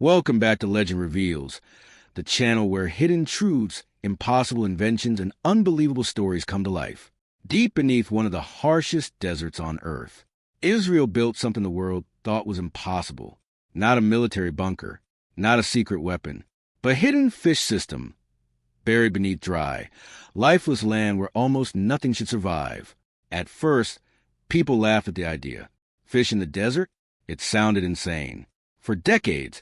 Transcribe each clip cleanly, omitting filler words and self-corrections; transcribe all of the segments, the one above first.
Welcome back to Legend Reveals, the channel where hidden truths, impossible inventions, and unbelievable stories come to life. Deep beneath one of the harshest deserts on Earth, Israel built something the world thought was impossible. Not a military bunker, not a secret weapon, but a hidden fish system buried beneath dry, lifeless land where almost nothing should survive. At first, people laughed at the idea. Fish in the desert? It sounded insane. For decades,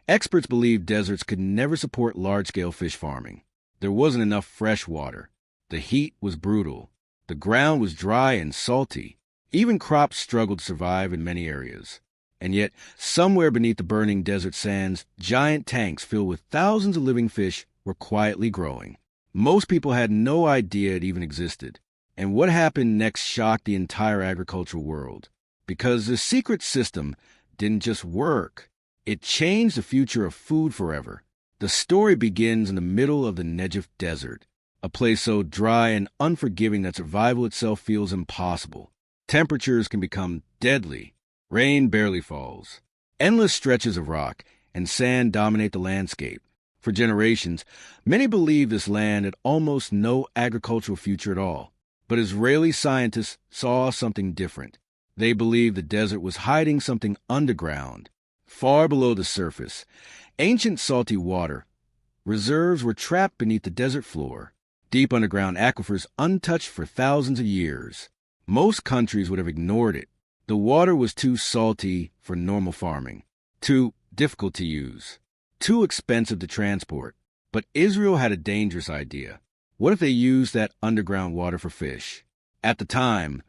experts believed deserts could never support large-scale fish farming. There wasn't enough fresh water. The heat was brutal. The ground was dry and salty. Even crops struggled to survive in many areas. And yet, somewhere beneath the burning desert sands, giant tanks filled with thousands of living fish were quietly growing. Most people had no idea it even existed. And what happened next shocked the entire agricultural world. Because the secret system didn't just work. It changed the future of food forever. The story begins in the middle of the Negev Desert, a place so dry and unforgiving that survival itself feels impossible. Temperatures can become deadly. Rain barely falls. Endless stretches of rock and sand dominate the landscape. For generations, many believed this land had almost no agricultural future at all. But Israeli scientists saw something different. They believed the desert was hiding something underground. Far below the surface, ancient salty water reserves were trapped beneath the desert floor, deep underground aquifers untouched for thousands of years. Most countries would have ignored it. The water was too salty for normal farming, too difficult to use, too expensive to transport. But Israel had a dangerous idea. What if they used that underground water for fish? At the time,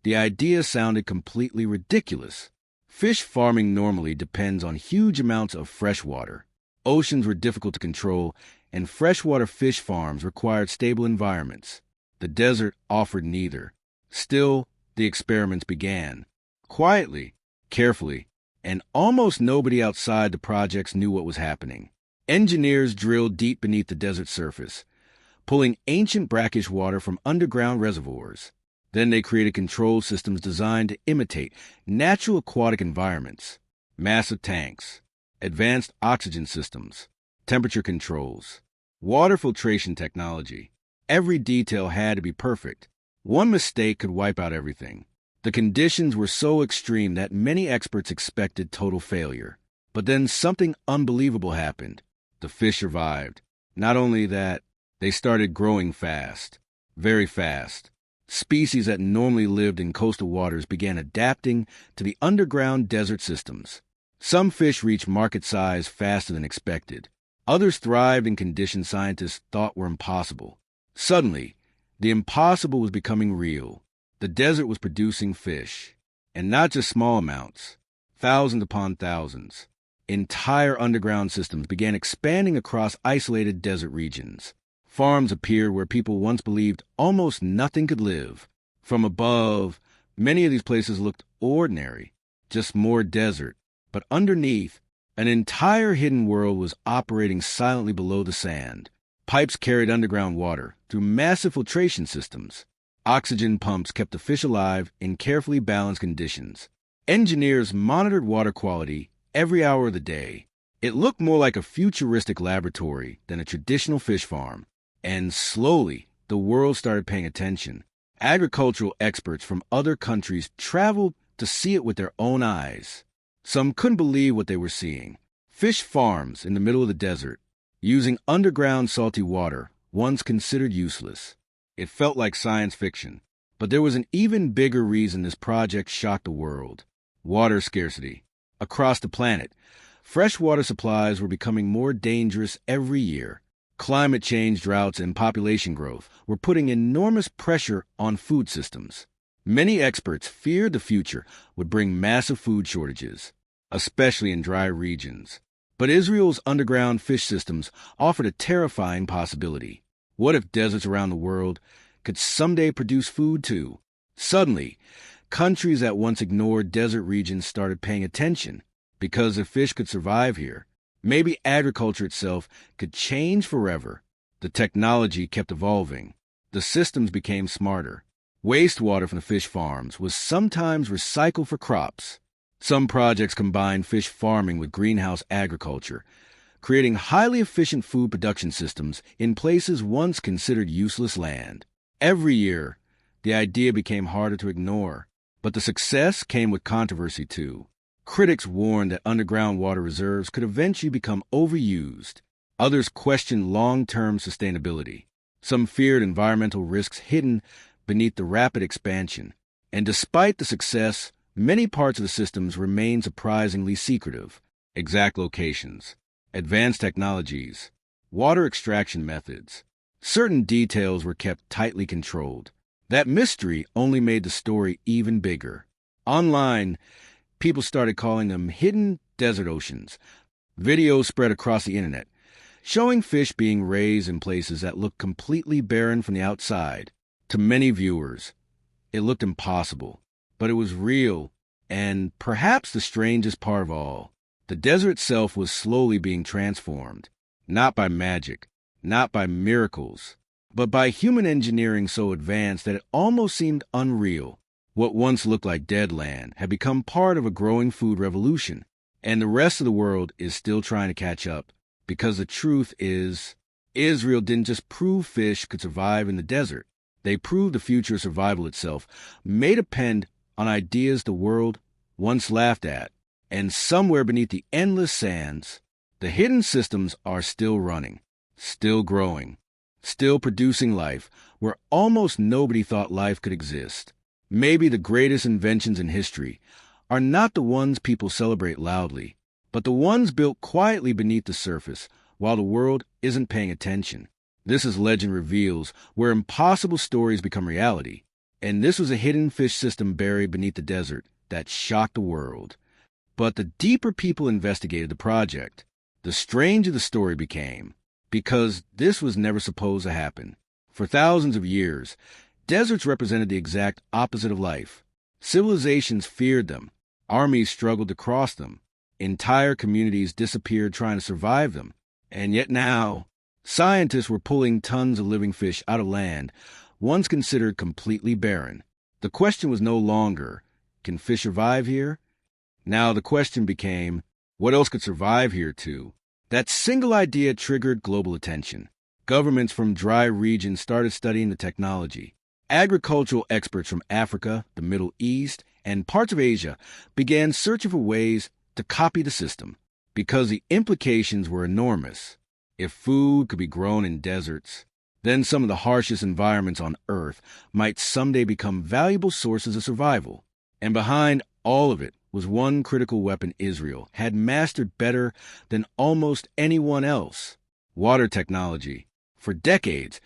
the idea sounded completely ridiculous. Fish farming normally depends on huge amounts of fresh water. Oceans were difficult to control, and freshwater fish farms required stable environments. The desert offered neither. Still, the experiments began. Quietly, carefully, and almost nobody outside the projects knew what was happening. Engineers drilled deep beneath the desert surface, pulling ancient brackish water from underground reservoirs. Then they created control systems designed to imitate natural aquatic environments. Massive tanks, advanced oxygen systems, temperature controls, water filtration technology. Every detail had to be perfect. One mistake could wipe out everything. The conditions were so extreme that many experts expected total failure. But then something unbelievable happened. The fish survived. Not only that, they started growing fast, very fast. Species that normally lived in coastal waters began adapting to the underground desert systems. Some fish reached market size faster than expected. Others thrived in conditions scientists thought were impossible. Suddenly, the impossible was becoming real. The desert was producing fish, and not just small amounts, thousands upon thousands. Entire underground systems began expanding across isolated desert regions. Farms appeared where people once believed almost nothing could live. From above, many of these places looked ordinary, just more desert. But underneath, an entire hidden world was operating silently below the sand. Pipes carried underground water through massive filtration systems. Oxygen pumps kept the fish alive in carefully balanced conditions. Engineers monitored water quality every hour of the day. It looked more like a futuristic laboratory than a traditional fish farm. And slowly, the world started paying attention. Agricultural experts from other countries traveled to see it with their own eyes. Some couldn't believe what they were seeing. Fish farms in the middle of the desert, using underground salty water, once considered useless. It felt like science fiction. But there was an even bigger reason this project shocked the world. Water scarcity. Across the planet, freshwater supplies were becoming more dangerous every year. Climate change, droughts, and population growth were putting enormous pressure on food systems. Many experts feared the future would bring massive food shortages, especially in dry regions. But Israel's underground fish systems offered a terrifying possibility. What if deserts around the world could someday produce food too? Suddenly, countries that once ignored desert regions started paying attention. Because if fish could survive here, maybe agriculture itself could change forever. The technology kept evolving. The systems became smarter. Wastewater from the fish farms was sometimes recycled for crops. Some projects combine fish farming with greenhouse agriculture, creating highly efficient food production systems in places once considered useless land. Every year, the idea became harder to ignore, but the success came with controversy too. Critics warned that underground water reserves could eventually become overused. Others questioned long-term sustainability. Some feared environmental risks hidden beneath the rapid expansion. And despite the success, many parts of the systems remain surprisingly secretive. Exact locations, advanced technologies, water extraction methods. Certain details were kept tightly controlled. That mystery only made the story even bigger. Online, people started calling them hidden desert oceans. Videos spread across the internet, showing fish being raised in places that looked completely barren from the outside. To many viewers, it looked impossible, but it was real, and perhaps the strangest part of all, the desert itself was slowly being transformed, not by magic, not by miracles, but by human engineering so advanced that it almost seemed unreal. What once looked like dead land had become part of a growing food revolution, and the rest of the world is still trying to catch up, because the truth is, Israel didn't just prove fish could survive in the desert. They proved the future of survival itself may depend on ideas the world once laughed at. And somewhere beneath the endless sands, the hidden systems are still running, still growing, still producing life where almost nobody thought life could exist. Maybe the greatest inventions in history are not the ones people celebrate loudly, but the ones built quietly beneath the surface while the world isn't paying attention. This is Legend Reveals, where impossible stories become reality. And this was a hidden fish system buried beneath the desert that shocked the world. But the deeper people investigated the project, the stranger the story became, because this was never supposed to happen. For thousands of years, deserts represented the exact opposite of life. Civilizations feared them. Armies struggled to cross them. Entire communities disappeared trying to survive them. And yet now, scientists were pulling tons of living fish out of land, once considered completely barren. The question was no longer, can fish survive here? Now the question became, what else could survive here too? That single idea triggered global attention. Governments from dry regions started studying the technology. Agricultural experts from Africa, the Middle East, and parts of Asia began searching for ways to copy the system, because the implications were enormous. If food could be grown in deserts, then some of the harshest environments on Earth might someday become valuable sources of survival. And behind all of it was one critical weapon Israel had mastered better than almost anyone else: water technology. For decades,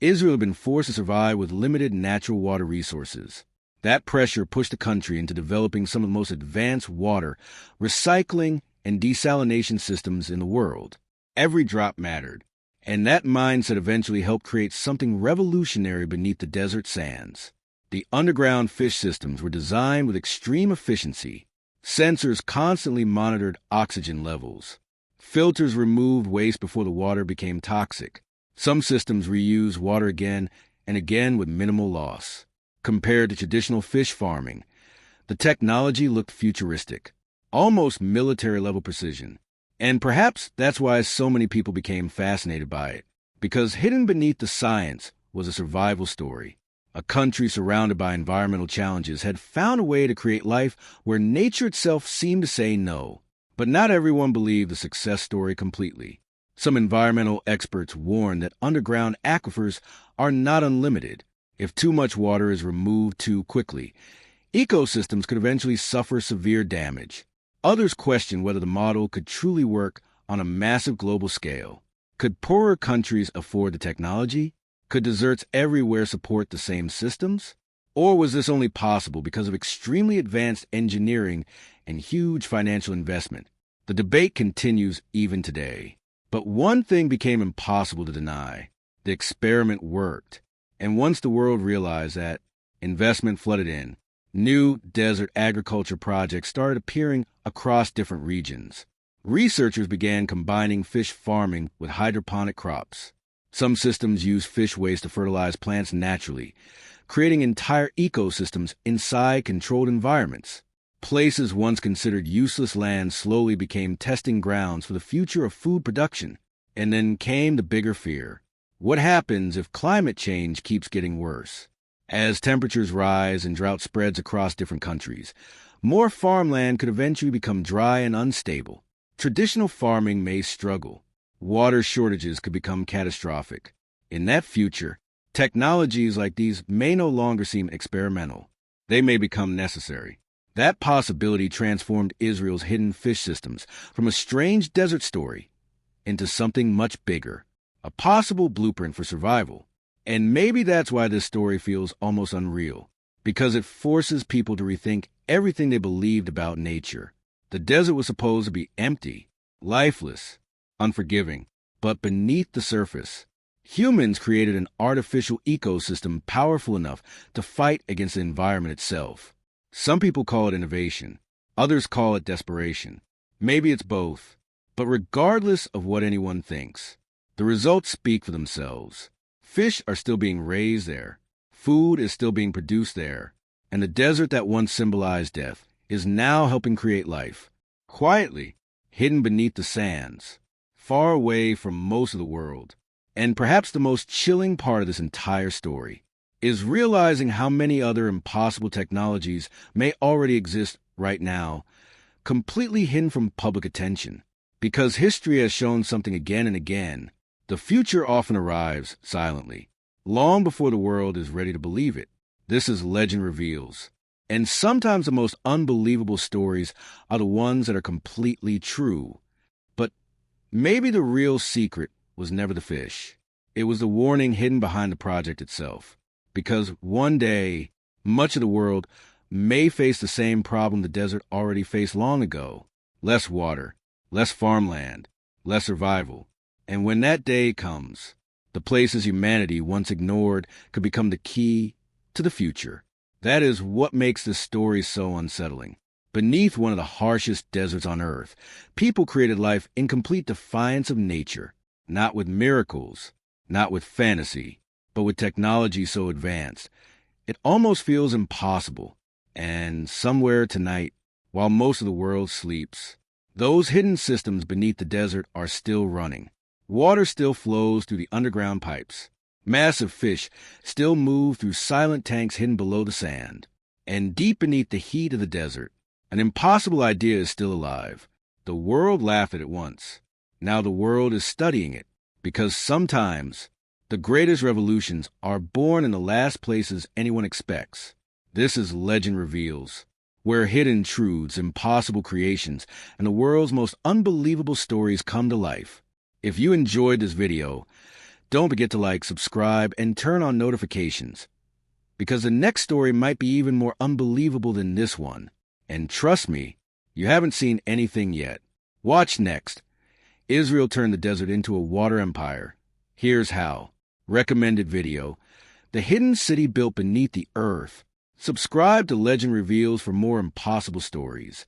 Israel had been forced to survive with limited natural water resources. That pressure pushed the country into developing some of the most advanced water, recycling, and desalination systems in the world. Every drop mattered, and that mindset eventually helped create something revolutionary beneath the desert sands. The underground fish systems were designed with extreme efficiency. Sensors constantly monitored oxygen levels. Filters removed waste before the water became toxic. Some systems reused water again and again with minimal loss. Compared to traditional fish farming, the technology looked futuristic, almost military-level precision. And perhaps that's why so many people became fascinated by it, because hidden beneath the science was a survival story. A country surrounded by environmental challenges had found a way to create life where nature itself seemed to say no. But not everyone believed the success story completely. Some environmental experts warned that underground aquifers are not unlimited. If too much water is removed too quickly, ecosystems could eventually suffer severe damage. Others questioned whether the model could truly work on a massive global scale. Could poorer countries afford the technology? Could deserts everywhere support the same systems? Or was this only possible because of extremely advanced engineering and huge financial investment? The debate continues even today. But one thing became impossible to deny: the experiment worked. And once the world realized that, investment flooded in. New desert agriculture projects started appearing across different regions. Researchers began combining fish farming with hydroponic crops. Some systems use fish waste to fertilize plants naturally, creating entire ecosystems inside controlled environments. Places once considered useless lands slowly became testing grounds for the future of food production. And then came the bigger fear. What happens if climate change keeps getting worse? As temperatures rise and drought spreads across different countries, more farmland could eventually become dry and unstable. Traditional farming may struggle. Water shortages could become catastrophic. In that future, technologies like these may no longer seem experimental. They may become necessary. That possibility transformed Israel's hidden fish systems from a strange desert story into something much bigger, a possible blueprint for survival. And maybe that's why this story feels almost unreal, because it forces people to rethink everything they believed about nature. The desert was supposed to be empty, lifeless, unforgiving, but beneath the surface, humans created an artificial ecosystem powerful enough to fight against the environment itself. Some people call it innovation, others call it desperation. Maybe it's both. But regardless of what anyone thinks, the results speak for themselves. Fish are still being raised there, food is still being produced there, and the desert that once symbolized death is now helping create life, quietly, hidden beneath the sands, far away from most of the world. And perhaps the most chilling part of this entire story is realizing how many other impossible technologies may already exist right now, completely hidden from public attention. Because history has shown something again and again, the future often arrives silently, long before the world is ready to believe it. This is Legend Reveals. And sometimes the most unbelievable stories are the ones that are completely true. But maybe the real secret was never the fish. It was the warning hidden behind the project itself. Because one day, much of the world may face the same problem the desert already faced long ago. Less water, less farmland, less survival. And when that day comes, the places humanity once ignored could become the key to the future. That is what makes this story so unsettling. Beneath one of the harshest deserts on Earth, people created life in complete defiance of nature, not with miracles, not with fantasy, but with technology so advanced, it almost feels impossible. And somewhere tonight, while most of the world sleeps, those hidden systems beneath the desert are still running. Water still flows through the underground pipes. Massive fish still move through silent tanks hidden below the sand. And deep beneath the heat of the desert, an impossible idea is still alive. The world laughed at it once. Now the world is studying it, because sometimes the greatest revolutions are born in the last places anyone expects. This is Legend Reveals, where hidden truths, impossible creations, and the world's most unbelievable stories come to life. If you enjoyed this video, don't forget to like, subscribe, and turn on notifications, because the next story might be even more unbelievable than this one. And trust me, you haven't seen anything yet. Watch next. Israel turned the desert into a water empire. Here's how. Recommended video. The hidden city built beneath the earth. Subscribe to Legend Reveals for more impossible stories.